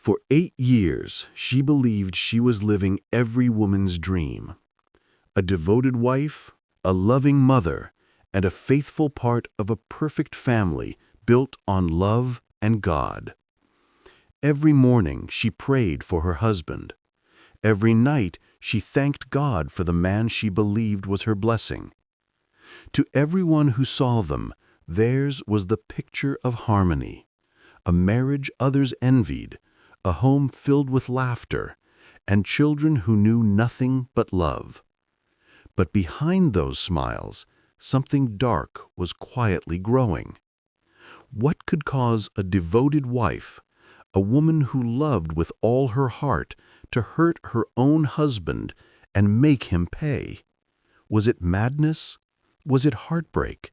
For 8 years, she believed she was living every woman's dream. A devoted wife, a loving mother, and a faithful part of a perfect family built on love and God. Every morning she prayed for her husband. Every night she thanked God for the man she believed was her blessing. To everyone who saw them, theirs was the picture of harmony, a marriage others envied, a home filled with laughter, and children who knew nothing but love. But behind those smiles, something dark was quietly growing. What could cause a devoted wife, a woman who loved with all her heart, to hurt her own husband and make him pay? Was it madness? Was it heartbreak?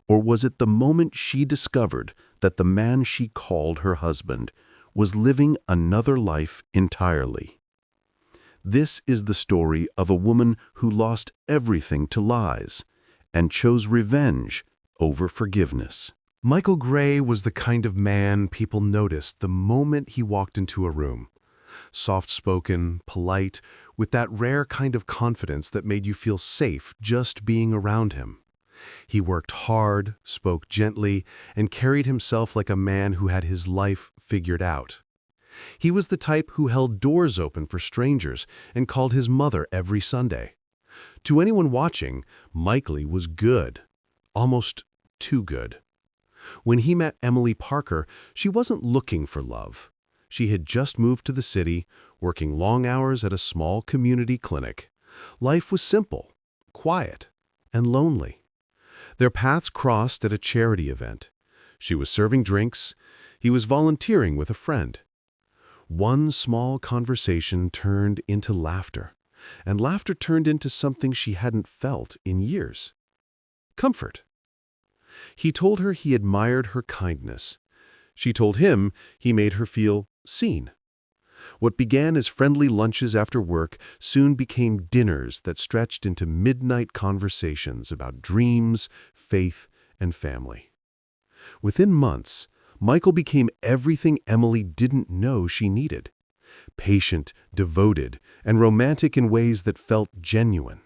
Or was it the moment she discovered that the man she called her husband was living another life entirely? This is the story of a woman who lost everything to lies and chose revenge over forgiveness. Michael Gray was the kind of man people noticed the moment he walked into a room. Soft-spoken, polite, with that rare kind of confidence that made you feel safe just being around him. He worked hard, spoke gently, and carried himself like a man who had his life figured out. He was the type who held doors open for strangers and called his mother every Sunday. To anyone watching, Michael was good, almost too good. When he met Emily Parker, she wasn't looking for love. She had just moved to the city, working long hours at a small community clinic. Life was simple, quiet, and lonely. Their paths crossed at a charity event. She was serving drinks. He was volunteering with a friend. One small conversation turned into laughter, and laughter turned into something she hadn't felt in years. Comfort. He told her he admired her kindness. She told him he made her feel seen. What began as friendly lunches after work soon became dinners that stretched into midnight conversations about dreams, faith, and family. Within months, Michael became everything Emily didn't know she needed: patient, devoted, and romantic in ways that felt genuine.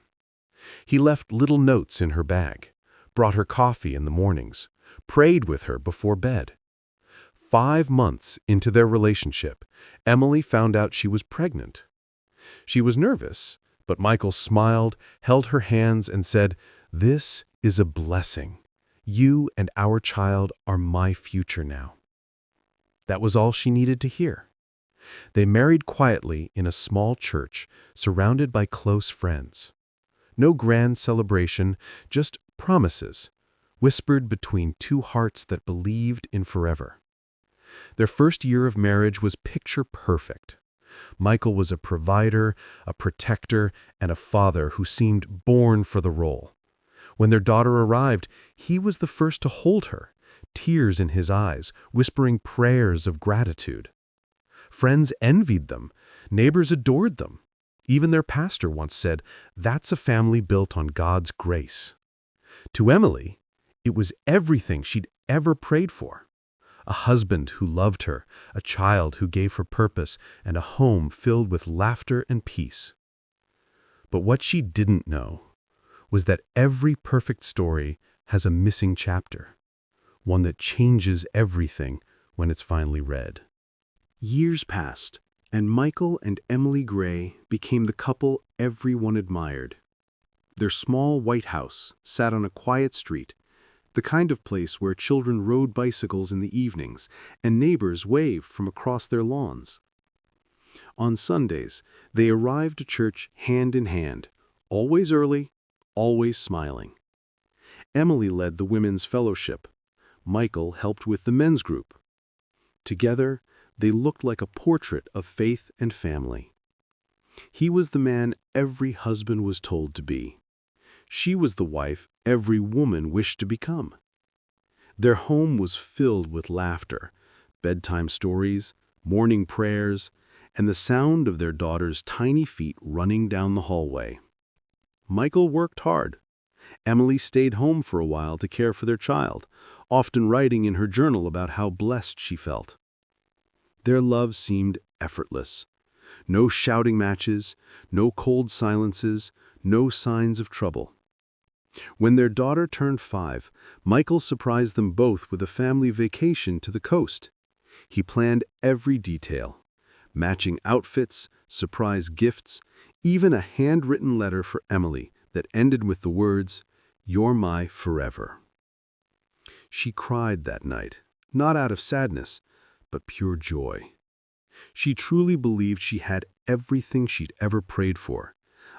He left little notes in her bag, brought her coffee in the mornings, prayed with her before bed. 5 months into their relationship, Emily found out she was pregnant. She was nervous, but Michael smiled, held her hands, and said, "This is a blessing. You and our child are my future now." That was all she needed to hear. They married quietly in a small church, surrounded by close friends. No grand celebration, just promises, whispered between two hearts that believed in forever. Their first year of marriage was picture perfect. Michael was a provider, a protector, and a father who seemed born for the role. When their daughter arrived, he was the first to hold her, tears in his eyes, whispering prayers of gratitude. Friends envied them. Neighbors adored them. Even their pastor once said, "That's a family built on God's grace." To Emily, it was everything she'd ever prayed for. A husband who loved her, a child who gave her purpose, and a home filled with laughter and peace. But what she didn't know was that every perfect story has a missing chapter, one that changes everything when it's finally read. Years passed, and Michael and Emily Gray became the couple everyone admired. Their small white house sat on a quiet street, the kind of place where children rode bicycles in the evenings and neighbors waved from across their lawns. On Sundays, they arrived to church hand in hand, always early, always smiling. Emily led the women's fellowship. Michael helped with the men's group. Together, they looked like a portrait of faith and family. He was the man every husband was told to be. She was the wife every woman wished to become. Their home was filled with laughter, bedtime stories, morning prayers, and the sound of their daughter's tiny feet running down the hallway. Michael worked hard. Emily stayed home for a while to care for their child, often writing in her journal about how blessed she felt. Their love seemed effortless. No shouting matches, no cold silences, no signs of trouble. When their daughter turned 5, Michael surprised them both with a family vacation to the coast. He planned every detail: matching outfits, surprise gifts, even a handwritten letter for Emily that ended with the words, "You're my forever." She cried that night, not out of sadness, but pure joy. She truly believed she had everything she'd ever prayed for: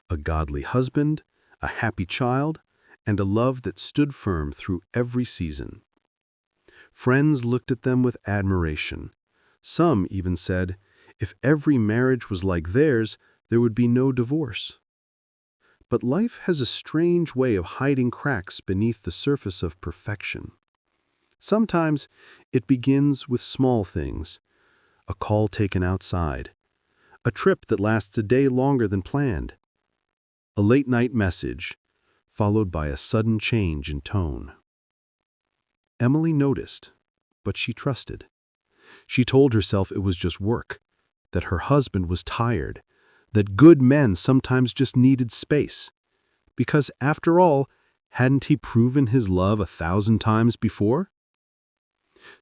a godly husband, a happy child, and a love that stood firm through every season. Friends looked at them with admiration. Some even said, if every marriage was like theirs, there would be no divorce. But life has a strange way of hiding cracks beneath the surface of perfection. Sometimes it begins with small things: a call taken outside, a trip that lasts a day longer than planned, a late-night message, followed by a sudden change in tone. Emily noticed, but she trusted. She told herself it was just work, that her husband was tired, that good men sometimes just needed space. Because, after all, hadn't he proven his love 1,000 times before?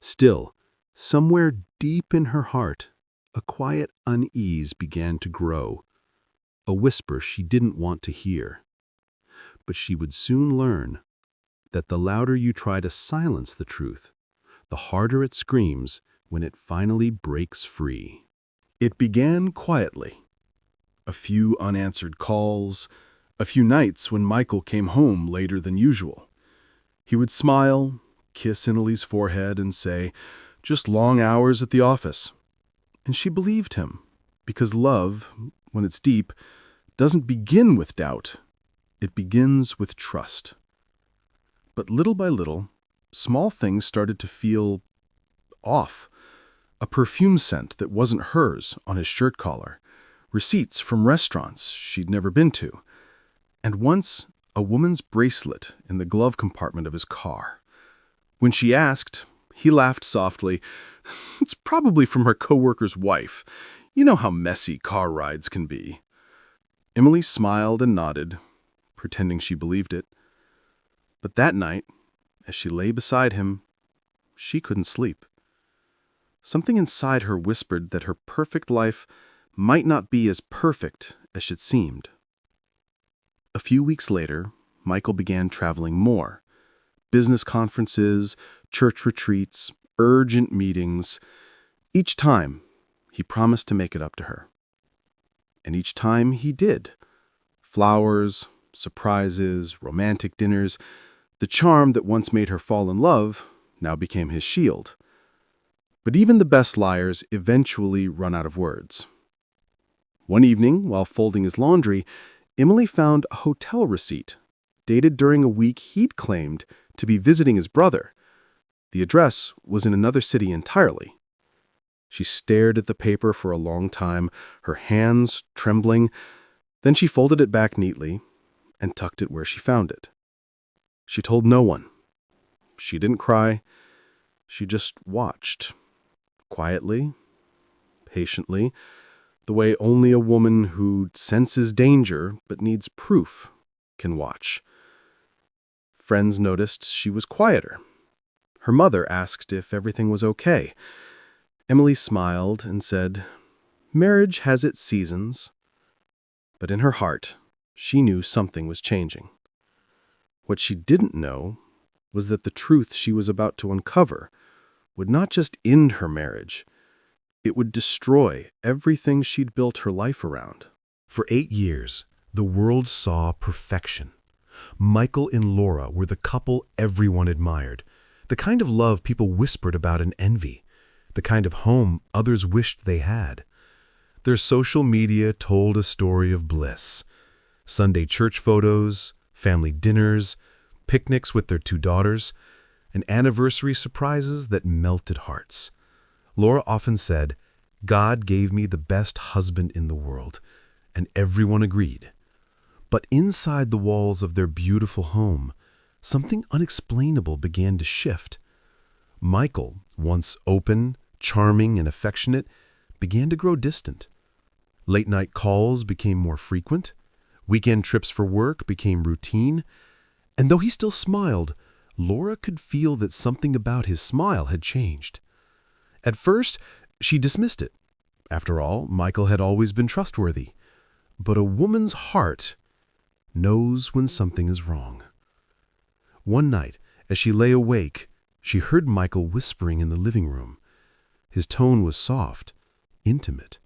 Still, somewhere deep in her heart, a quiet unease began to grow, a whisper she didn't want to hear. But she would soon learn that the louder you try to silence the truth, the harder it screams when it finally breaks free. It began quietly. A few unanswered calls, a few nights when Michael came home later than usual. He would smile, kiss Emily's forehead, and say, "Just long hours at the office." And she believed him, because love, when it's deep, doesn't begin with doubt. It begins with trust. But little by little, small things started to feel off. A perfume scent that wasn't hers on his shirt collar, receipts from restaurants she'd never been to, and once a woman's bracelet in the glove compartment of his car. When she asked, he laughed softly. "It's probably from her coworker's wife. You know how messy car rides can be." Emily smiled and nodded, pretending she believed it. But that night, as she lay beside him, she couldn't sleep. Something inside her whispered that her perfect life might not be as perfect as it seemed. A few weeks later, Michael began traveling more. Business conferences, church retreats, urgent meetings. Each time, he promised to make it up to her. And each time he did. Flowers, surprises, romantic dinners. The charm that once made her fall in love now became his shield. But even the best liars eventually run out of words. One evening, while folding his laundry, Emily found a hotel receipt, dated during a week he'd claimed to be visiting his brother. The address was in another city entirely. She stared at the paper for a long time, her hands trembling. Then she folded it back neatly and tucked it where she found it. She told no one. She didn't cry. She just watched, quietly, patiently, the way only a woman who senses danger but needs proof can watch. Friends noticed she was quieter. Her mother asked if everything was okay. Emily smiled and said, "Marriage has its seasons." But in her heart, she knew something was changing. What she didn't know was that the truth she was about to uncover would not just end her marriage, it would destroy everything she'd built her life around. For 8 years, the world saw perfection. Michael and Laura were the couple everyone admired, the kind of love people whispered about in envy, the kind of home others wished they had. Their social media told a story of bliss. Sunday church photos, family dinners, picnics with their 2 daughters, and anniversary surprises that melted hearts. Laura often said, "God gave me the best husband in the world," and everyone agreed. But inside the walls of their beautiful home, something unexplainable began to shift. Michael, once open, charming, and affectionate, began to grow distant. Late-night calls became more frequent. Weekend trips for work became routine. And though he still smiled, Laura could feel that something about his smile had changed. At first, she dismissed it. After all, Michael had always been trustworthy. But a woman's heart knows when something is wrong. One night, as she lay awake, she heard Michael whispering in the living room. His tone was soft, intimate.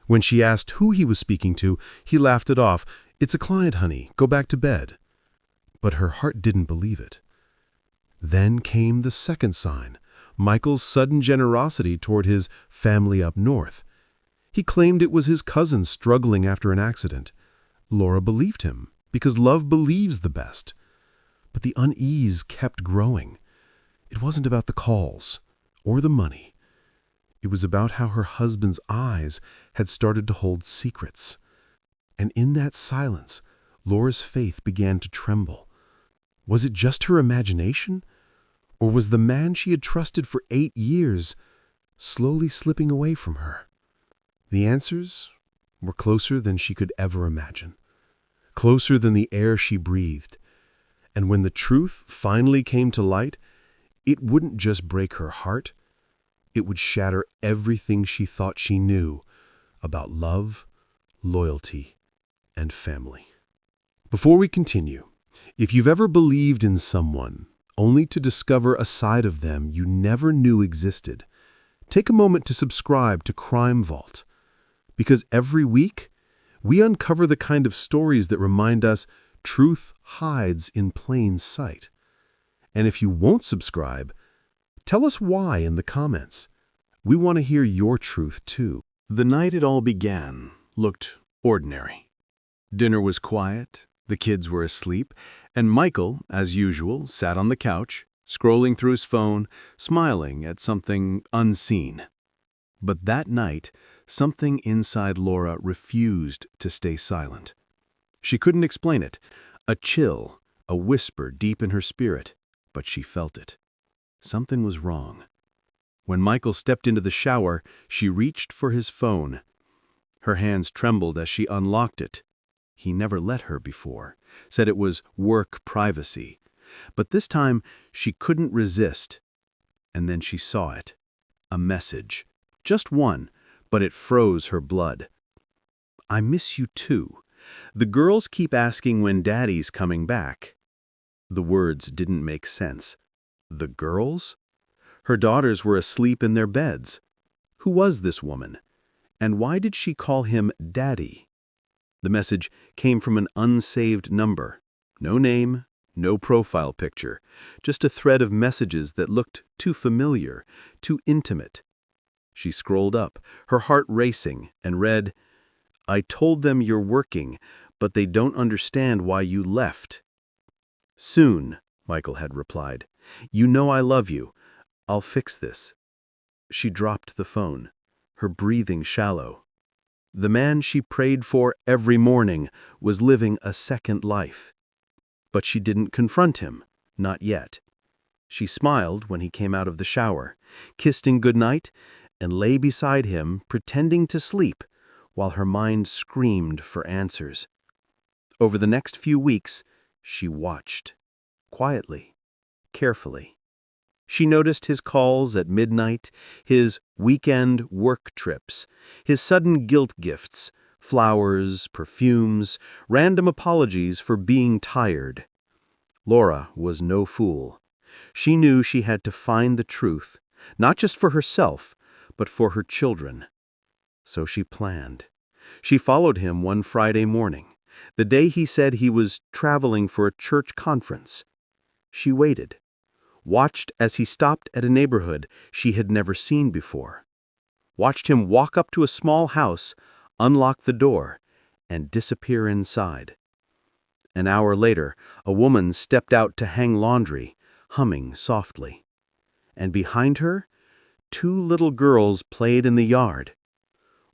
When she asked who he was speaking to, he laughed it off. "It's a client, honey. Go back to bed." But her heart didn't believe it. Then came the second sign, Michael's sudden generosity toward his family up north. He claimed it was his cousin struggling after an accident. Laura believed him, because love believes the best. But the unease kept growing. It wasn't about the calls or the money. It was about how her husband's eyes had started to hold secrets. And in that silence, Laura's faith began to tremble. Was it just her imagination? Or was the man she had trusted for 8 years slowly slipping away from her? The answers were closer than she could ever imagine. Closer than the air she breathed. And when the truth finally came to light, it wouldn't just break her heart. It would shatter everything she thought she knew about love, loyalty, and family. Before we continue, if you've ever believed in someone only to discover a side of them you never knew existed, take a moment to subscribe to Crime Vault. Because every week, we uncover the kind of stories that remind us truth hides in plain sight. And if you won't subscribe, tell us why in the comments. We want to hear your truth too. The night it all began looked ordinary. Dinner was quiet, the kids were asleep, and Michael, as usual, sat on the couch, scrolling through his phone, smiling at something unseen. But that night, something inside Laura refused to stay silent. She couldn't explain it. A chill, a whisper deep in her spirit, but she felt it. Something was wrong. When Michael stepped into the shower, she reached for his phone. Her hands trembled as she unlocked it. He never let her before, said it was work privacy. But this time, she couldn't resist. And then she saw it. A message. Just one, but it froze her blood. "I miss you too. The girls keep asking when Daddy's coming back." The words didn't make sense. The girls? Her daughters were asleep in their beds. Who was this woman? And why did she call him Daddy? The message came from an unsaved number. No name, no profile picture, just a thread of messages that looked too familiar, too intimate. She scrolled up, her heart racing, and read, "I told them you're working, but they don't understand why you left." "Soon," Michael had replied. "You know I love you. I'll fix this." She dropped the phone, her breathing shallow. The man she prayed for every morning was living a second life. But she didn't confront him, not yet. She smiled when he came out of the shower, kissed him goodnight, and lay beside him, pretending to sleep, while her mind screamed for answers. Over the next few weeks, she watched, quietly, carefully. She noticed his calls at midnight, his weekend work trips, his sudden guilt gifts, flowers, perfumes, random apologies for being tired. Laura was no fool. She knew she had to find the truth, not just for herself, but for her children. So she planned. She followed him one Friday morning, the day he said he was traveling for a church conference. She waited, watched as he stopped at a neighborhood she had never seen before, watched him walk up to a small house, unlock the door, and disappear inside. An hour later, a woman stepped out to hang laundry, humming softly. And behind her, 2 little girls played in the yard.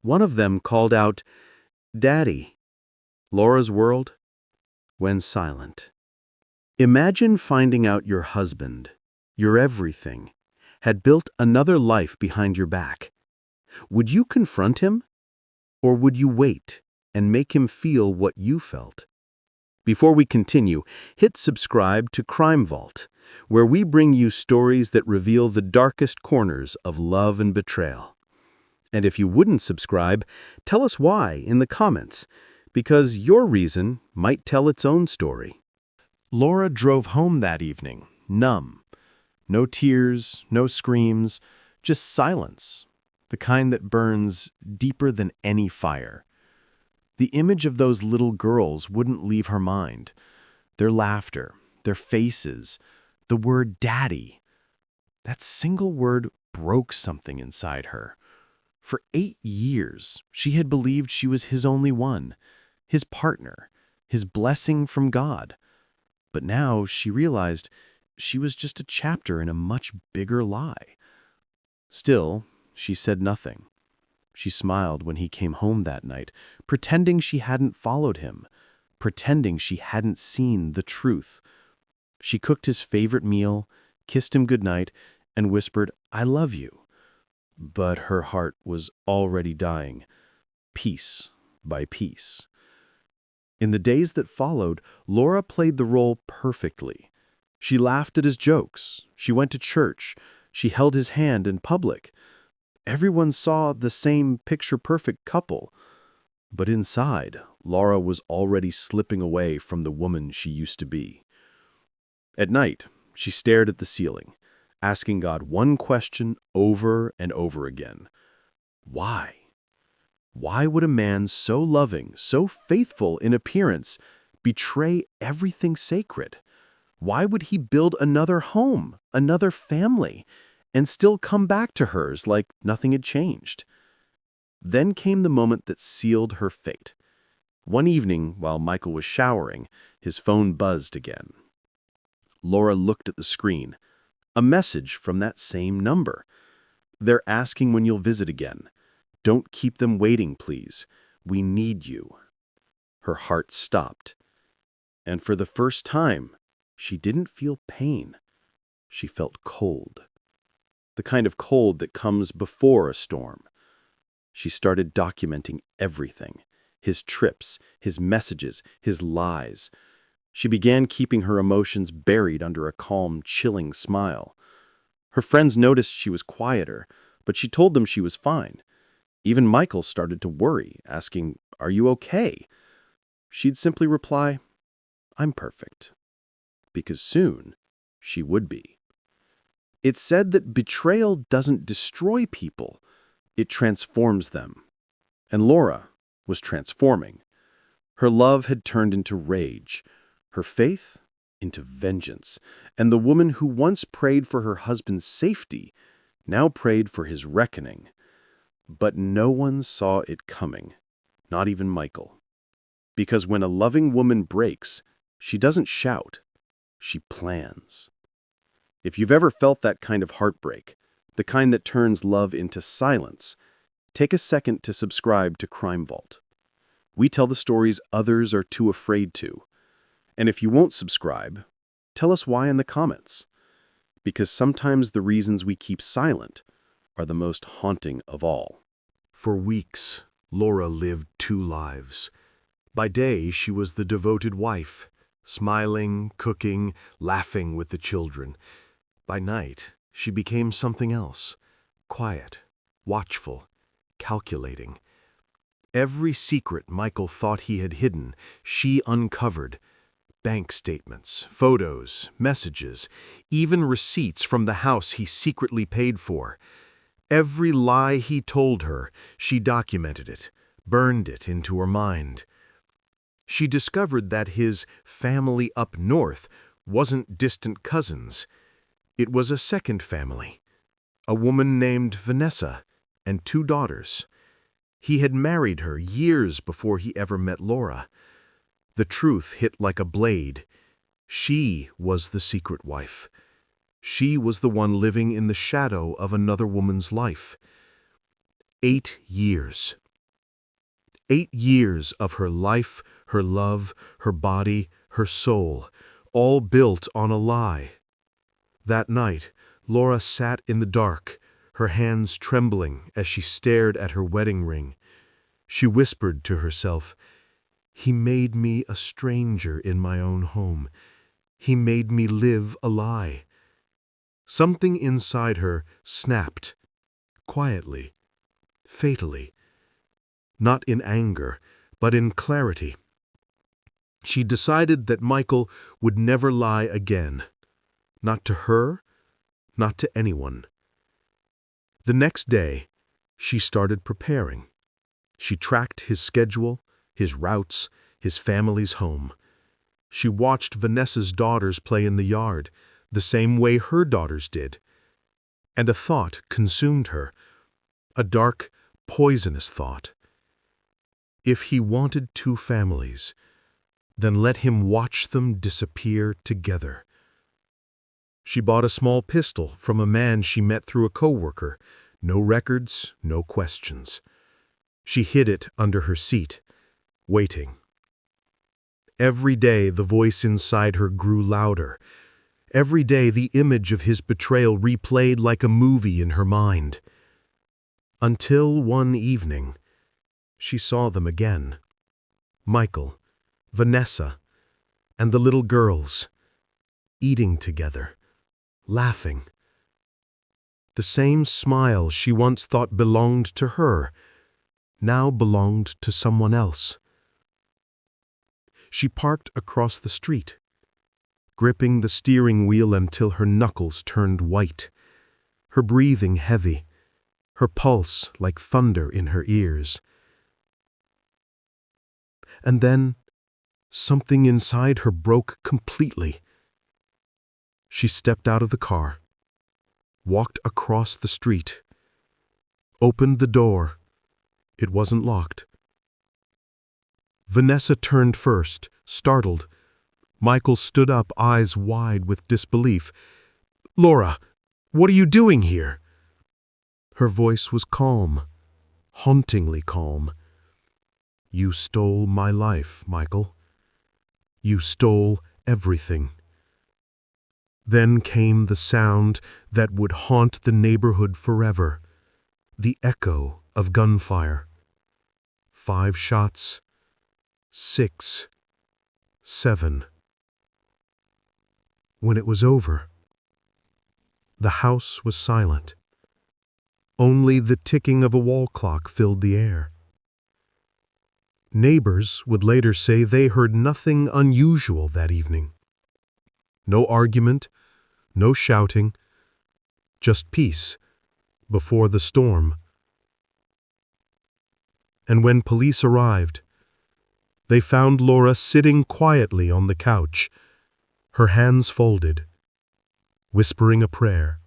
One of them called out, "Daddy." Laura's world went silent. Imagine finding out your husband, your everything, had built another life behind your back. Would you confront him? Or would you wait and make him feel what you felt? Before we continue, hit subscribe to Crime Vault, where we bring you stories that reveal the darkest corners of love and betrayal. And if you wouldn't subscribe, tell us why in the comments, because your reason might tell its own story. Laura drove home that evening, numb. No tears, no screams, just silence, the kind that burns deeper than any fire. The image of those little girls wouldn't leave her mind. Their laughter, their faces, the word daddy. That single word broke something inside her. For 8 years, she had believed she was his only one, his partner, his blessing from God. But now she realized she was just a chapter in a much bigger lie. Still, she said nothing. She smiled when he came home that night, pretending she hadn't followed him, pretending she hadn't seen the truth. She cooked his favorite meal, kissed him goodnight, and whispered, "I love you." But her heart was already dying, piece by piece. In the days that followed, Laura played the role perfectly. She laughed at his jokes, she went to church, she held his hand in public. Everyone saw the same picture-perfect couple. But inside, Laura was already slipping away from the woman she used to be. At night, she stared at the ceiling, asking God one question over and over again. Why? Why would a man so loving, so faithful in appearance, betray everything sacred? Why would he build another home, another family, and still come back to hers like nothing had changed? Then came the moment that sealed her fate. One evening, while Michael was showering, his phone buzzed again. Laura looked at the screen. A message from that same number. "They're asking when you'll visit again. Don't keep them waiting, please. We need you." Her heart stopped. And for the first time, she didn't feel pain. She felt cold. The kind of cold that comes before a storm. She started documenting everything. His trips, his messages, his lies. She began keeping her emotions buried under a calm, chilling smile. Her friends noticed she was quieter, but she told them she was fine. Even Michael started to worry, asking, "Are you okay?" She'd simply reply, "I'm perfect." Because soon, she would be. It's said that betrayal doesn't destroy people, it transforms them. And Laura was transforming. Her love had turned into rage, her faith into vengeance, and the woman who once prayed for her husband's safety now prayed for his reckoning. But no one saw it coming, not even Michael. Because when a loving woman breaks, she doesn't shout, she plans. If you've ever felt that kind of heartbreak, the kind that turns love into silence, take a second to subscribe to Crime Vault. We tell the stories others are too afraid to. And if you won't subscribe, tell us why in the comments. Because sometimes the reasons we keep silent are the most haunting of all. For weeks, Laura lived 2 lives. By day, she was the devoted wife, smiling, cooking, laughing with the children. By night, she became something else, quiet, watchful, calculating. Every secret Michael thought he had hidden, she uncovered. Bank statements, photos, messages, even receipts from the house he secretly paid for. Every lie he told her, she documented it, burned it into her mind. She discovered that his family up north wasn't distant cousins. It was a second family, a woman named Vanessa and 2 daughters. He had married her years before he ever met Laura. The truth hit like a blade. She was the secret wife. She was the one living in the shadow of another woman's life. 8 years. 8 years of her life, her love, her body, her soul, all built on a lie. That night, Laura sat in the dark, her hands trembling as she stared at her wedding ring. She whispered to herself, "He made me a stranger in my own home. He made me live a lie." Something inside her snapped, quietly, fatally, not in anger, but in clarity. She decided that Michael would never lie again, not to her, not to anyone. The next day, she started preparing. She tracked his schedule, his routes, his family's home. She watched Vanessa's daughters play in the yard, the same way her daughters did. And a thought consumed her, a dark, poisonous thought. If he wanted two families, then let him watch them disappear together. She bought a small pistol from a man she met through a coworker. No records, no questions. She hid it under her seat, waiting. Every day the voice inside her grew louder. Every day the image of his betrayal replayed like a movie in her mind. Until one evening, she saw them again. Michael, Vanessa, and the little girls, eating together, laughing. The same smile she once thought belonged to her, now belonged to someone else. She parked across the street, gripping the steering wheel until her knuckles turned white, her breathing heavy, her pulse like thunder in her ears. And then, something inside her broke completely. She stepped out of the car, walked across the street, opened the door. It wasn't locked. Vanessa turned first, startled. Michael stood up, eyes wide with disbelief. "Laura, what are you doing here?" Her voice was calm, hauntingly calm. "You stole my life, Michael. You stole everything." Then came the sound that would haunt the neighborhood forever, the echo of gunfire. 5 shots, 6, 7. When it was over, the house was silent. Only the ticking of a wall clock filled the air. Neighbors would later say they heard nothing unusual that evening. No argument, no shouting, just peace before the storm. And when police arrived, they found Laura sitting quietly on the couch, her hands folded, whispering a prayer.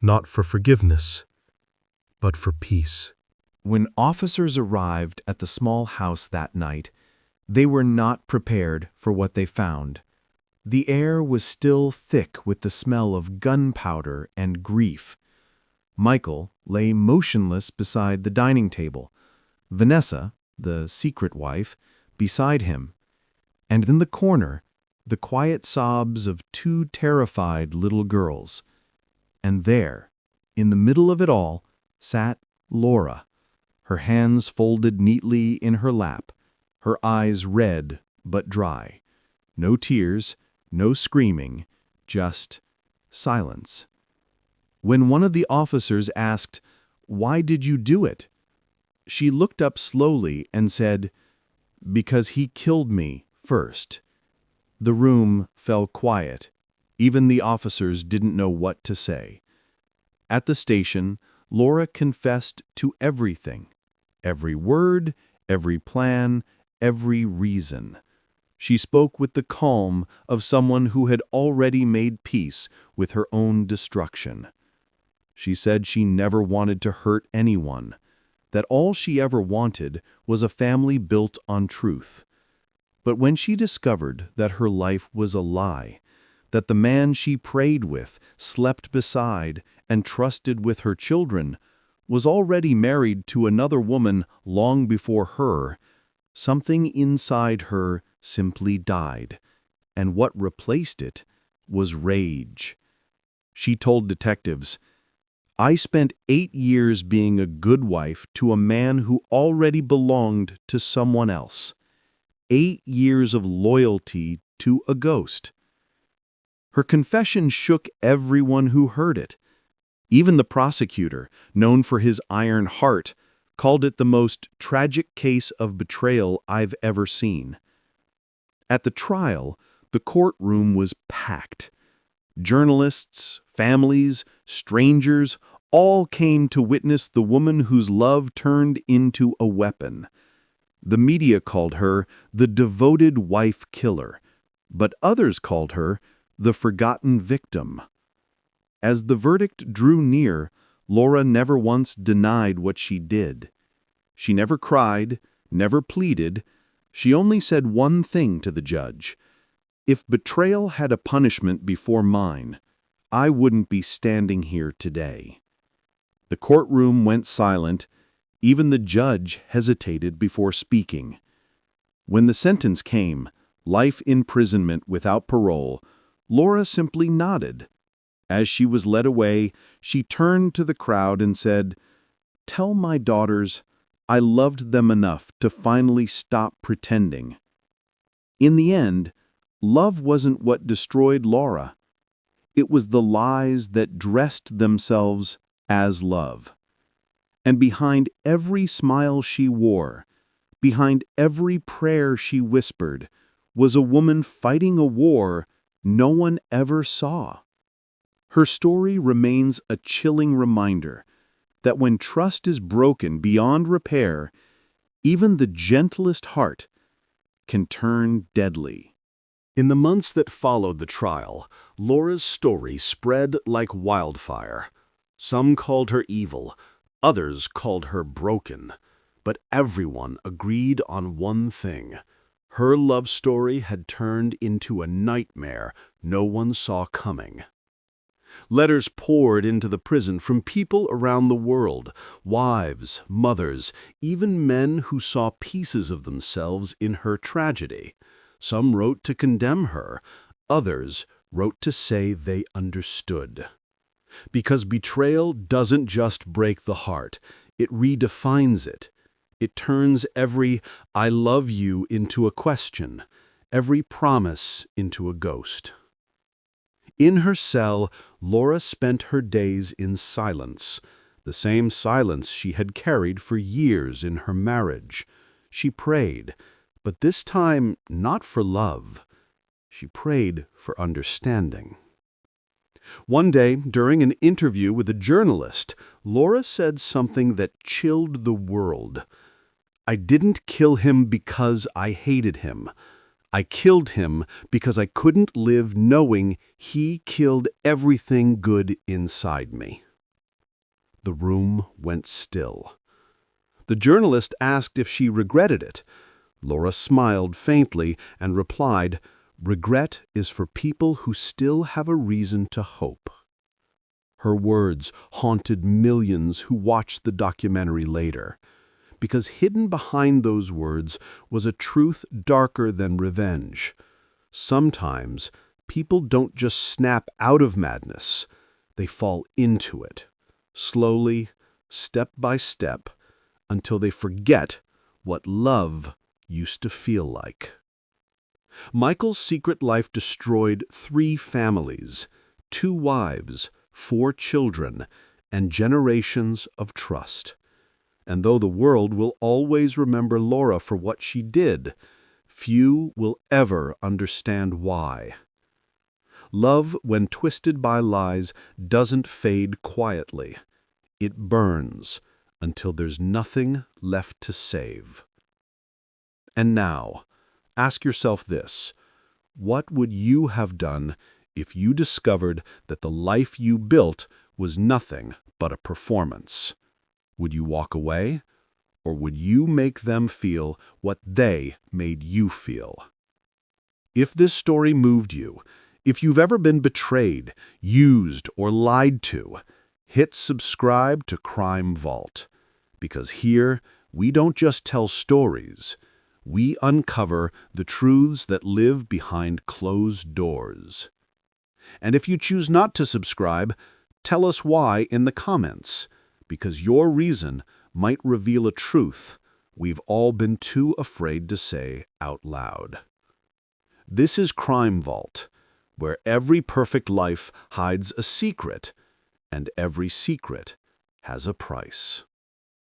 Not for forgiveness, but for peace. When officers arrived at the small house that night, they were not prepared for what they found. The air was still thick with the smell of gunpowder and grief. Michael lay motionless beside the dining table, Vanessa, the secret wife, beside him, and in the corner, the quiet sobs of 2 terrified little girls. And there, in the middle of it all, sat Laura, her hands folded neatly in her lap, her eyes red but dry. No tears, no screaming, just silence. When one of the officers asked, "Why did you do it?" she looked up slowly and said, "Because he killed me first." The room fell quiet. Even the officers didn't know what to say. At the station, Laura confessed to everything. Every word, every plan, every reason. She spoke with the calm of someone who had already made peace with her own destruction. She said she never wanted to hurt anyone, that all she ever wanted was a family built on truth. But when she discovered that her life was a lie, that the man she prayed with, slept beside, and trusted with her children, was already married to another woman long before her, something inside her simply died, and what replaced it was rage. She told detectives, I spent 8 years being a good wife to a man who already belonged to someone else. 8 years of loyalty to a ghost. Her confession shook everyone who heard it. Even the prosecutor, known for his iron heart, called it the most tragic case of betrayal I've ever seen. At the trial, the courtroom was packed. Journalists, families, strangers, all came to witness the woman whose love turned into a weapon. The media called her the devoted wife killer, but others called her the forgotten victim. As the verdict drew near, Laura never once denied what she did. She never cried, never pleaded. She only said one thing to the judge: "If betrayal had a punishment before mine, I wouldn't be standing here today." The courtroom went silent. Even the judge hesitated before speaking. When the sentence came, life imprisonment without parole, Laura simply nodded. As she was led away, she turned to the crowd and said, "Tell my daughters I loved them enough to finally stop pretending." In the end, love wasn't what destroyed Laura. It was the lies that dressed themselves as love. And behind every smile she wore, behind every prayer she whispered, was a woman fighting a war no one ever saw. Her story remains a chilling reminder that when trust is broken beyond repair, even the gentlest heart can turn deadly. In the months that followed the trial, Laura's story spread like wildfire. Some called her evil, others called her broken, but everyone agreed on one thing. Her love story had turned into a nightmare no one saw coming. Letters poured into the prison from people around the world, wives, mothers, even men who saw pieces of themselves in her tragedy. Some wrote to condemn her, others wrote to say they understood. Because betrayal doesn't just break the heart, it redefines it. It turns every "I love you" into a question, every promise into a ghost. In her cell, Laura spent her days in silence, the same silence she had carried for years in her marriage. She prayed, but this time not for love. She prayed for understanding. One day, during an interview with a journalist, Laura said something that chilled the world. "I didn't kill him because I hated him. I killed him because I couldn't live knowing he killed everything good inside me." The room went still. The journalist asked if she regretted it. Laura smiled faintly and replied, "Regret is for people who still have a reason to hope." Her words haunted millions who watched the documentary later, because hidden behind those words was a truth darker than revenge. Sometimes people don't just snap out of madness, they fall into it, slowly, step by step, until they forget what love used to feel like. Michael's secret life destroyed 3 families, 2 wives, 4 children, and generations of trust. And though the world will always remember Laura for what she did, few will ever understand why. Love, when twisted by lies, doesn't fade quietly. It burns until there's nothing left to save. And now, ask yourself this: what would you have done if you discovered that the life you built was nothing but a performance? Would you walk away, or would you make them feel what they made you feel? If this story moved you, if you've ever been betrayed, used, or lied to, hit subscribe to Crime Vault, because here we don't just tell stories, we uncover the truths that live behind closed doors. And if you choose not to subscribe, Tell us why in the comments, because your reason might reveal a truth we've all been too afraid to say out loud. This is Crime Vault, where every perfect life hides a secret, and every secret has a price.